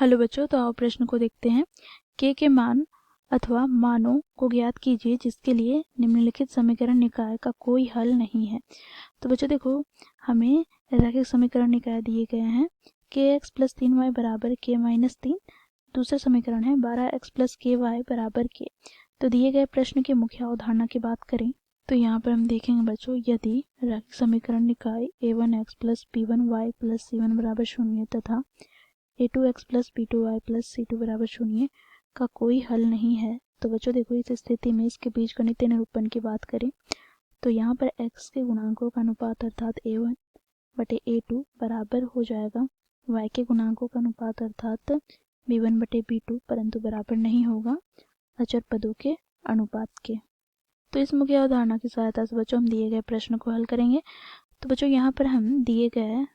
Hello बच्चों, तो आओ प्रश्न को देखते हैं। के मान अथवा मानों को ज्ञात कीजिए जिसके लिए निम्नलिखित समीकरण निकाय का कोई हल नहीं है। तो बच्चों देखो, हमें रैखिक समीकरण निकाय दिए गए हैं के एक्स प्लस 3y बराबर के माइनस 3। दूसरा समीकरण है 12x प्लस के वाई बराबर के। तो दिए गए प्रश्न की मुख्य अवधारणा की बात करें तो यहाँ पर हम देखेंगे बच्चों, यदि रैखिक समीकरण निकाय a1x plus b1y plus c1 बराबर 0 तथा a2x plus b2y plus c2 बराबर 0 का कोई हल नहीं है, तो बच्चों देखो इस स्थिति में इसके बीजगणितीय निरूपण की बात करें तो यहाँ पर x के गुणांकों का अनुपात अर्थात a1 बटे a2 बराबर हो जाएगा y के गुणांकों का अनुपात अर्थात b1 बटे b2, परंतु बराबर नहीं होगा अचर पदों के अनुपात के। तो इस मुख्य अवधारणा की सहायता से बच्चों हम दिए गए प्रश्न को हल करेंगे। तो बच्चों यहाँ पर हम दिए गए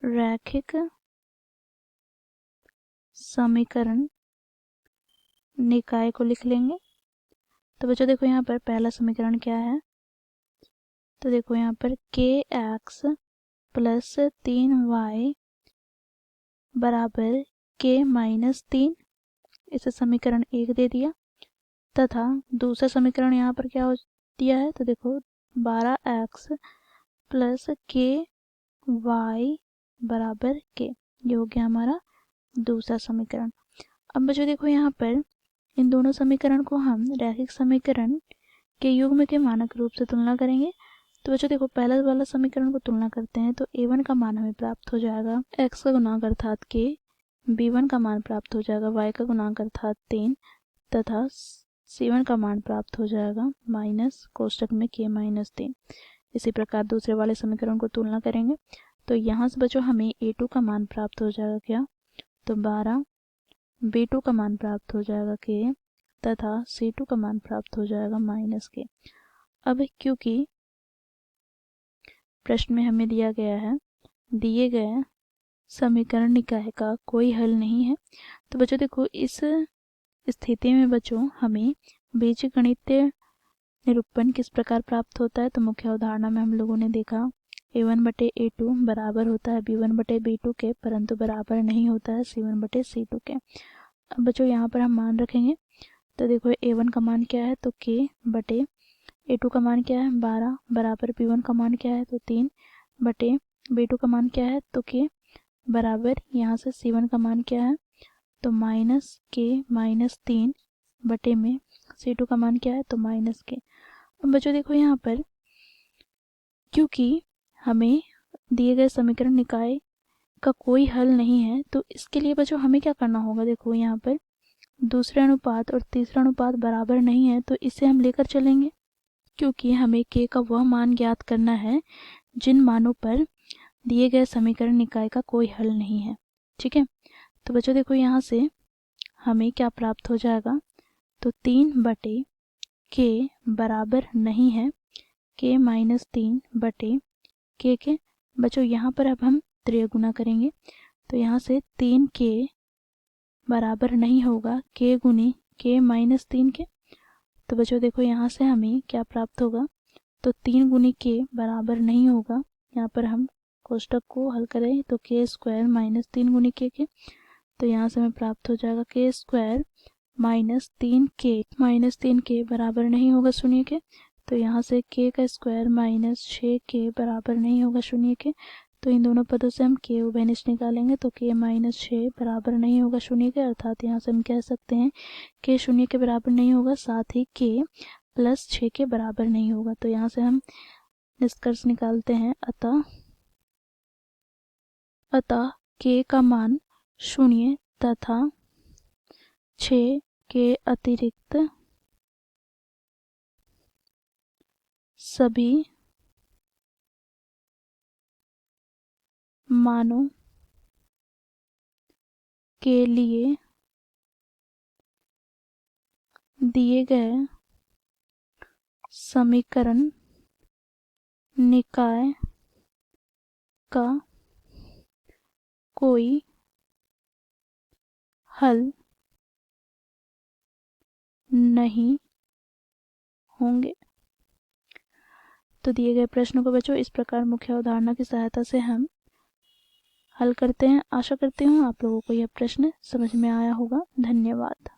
रैखिक समीकरण निकाय को लिख लेंगे। तो बच्चों देखो यहाँ पर पहला समीकरण क्या है, तो देखो यहाँ पर के एक्स प्लस 3y बराबर के माइनस 3, इसे समीकरण 1 दे दिया। तथा दूसरा समीकरण यहाँ पर क्या हो दिया है, तो देखो 12x प्लस के वाई बराबर के, ये हो गया हमारा दूसरा समीकरण। अब बच्चों देखो यहाँ पर इन दोनों समीकरण को हम रैखिक समीकरण के युग्म के मानक रूप से तुलना करेंगे। तो बच्चों देखो पहला वाला समीकरण को तुलना करते हैं तो a1 का मान हमें प्राप्त हो जाएगा x का गुणांक अर्थात के, b1 का मान प्राप्त हो जाएगा y का गुणांक अर्थात 3 तथा c1 का मान प्राप्त हो जाएगा माइनस कोष्टक में k माइनस 3। इसी प्रकार दूसरे वाले समीकरण को तुलना करेंगे तो यहाँ से बच्चों हमें a2 का मान प्राप्त हो जाएगा क्या, तो 12, b2 का मान प्राप्त हो जाएगा k तथा c2 का मान प्राप्त हो जाएगा माइनस के। अब क्योंकि प्रश्न में हमें दिया गया है दिए गए समीकरण निकाय का कोई हल नहीं है, तो बच्चों देखो इस स्थिति में बच्चों हमें बीजगणितीय निरूपण किस प्रकार प्राप्त होता है। तो मुख्य अवधारणा में हम लोगों ने देखा a1 बटे a2 बराबर होता है b1 बटे b2 के, परंतु बराबर नहीं होता है c1 बटे c2 के। अब बच्चों यहाँ पर हम मान रखेंगे तो देखो a1 का मान क्या है, तो k बटे a2 का मान क्या है 12 बराबर b1 का मान क्या है, तो 3 बटे b2 का मान क्या है, तो k बराबर यहाँ से c1 का मान क्या है, तो माइनस k माइनस 3 बटे में c2 का मान क्या है, तो माइनस k। अब बच्चों देखो यहाँ पर क्योंकि हमें दिए गए समीकरण निकाय का कोई हल नहीं है, तो इसके लिए बच्चों हमें क्या करना होगा, देखो यहाँ पर दूसरा अनुपात और तीसरा अनुपात बराबर नहीं है तो इसे हम लेकर चलेंगे, क्योंकि हमें k का वह मान ज्ञात करना है जिन मानों पर दिए गए समीकरण निकाय का कोई हल नहीं है। ठीक है, तो बच्चों देखो यहाँ से हमें क्या प्राप्त हो जाएगा, तो 3 बटे k बराबर नहीं है k माइनस 3 बटे k के। बच्चों यहाँ पर अब हम त्रिय गुना करेंगे तो यहाँ से 3k बराबर नहीं होगा k गुनी k माइनस 3 के। तो बच्चों देखो यहाँ से हमें क्या प्राप्त होगा, तो 3 गुनी k बराबर नहीं होगा, यहाँ पर हम कोष्टक को हल करें तो k स्क्वायर माइनस 3 गुनी k के, तो यहाँ से हमें प्राप्त हो जाएगा k स्क्वायर माइनस 3k बराबर नहीं होगा शून्य के, तो यहाँ से k का स्क्वायर माइनस 6k बराबर नहीं होगा शून्य के। तो इन दोनों पदों से हम k उभयनिष्ठ निकालेंगे तो k माइनस 6 बराबर नहीं होगा शून्य के, अर्थात यहाँ से हम कह सकते हैं k शून्य के बराबर नहीं होगा, साथ ही k प्लस 6 के बराबर नहीं होगा। तो यहाँ से हम निष्कर्ष निकालते हैं अतः k का मान 0 तथा 6 के अतिरिक्त सभी मानों के लिए दिए गए समीकरण निकाय का कोई हल नहीं होंगे। तो दिए गए प्रश्न को बच्चों इस प्रकार मुख्य अवधारणा की सहायता से हम हल करते हैं। आशा करती हूँ आप लोगों को यह प्रश्न समझ में आया होगा। धन्यवाद।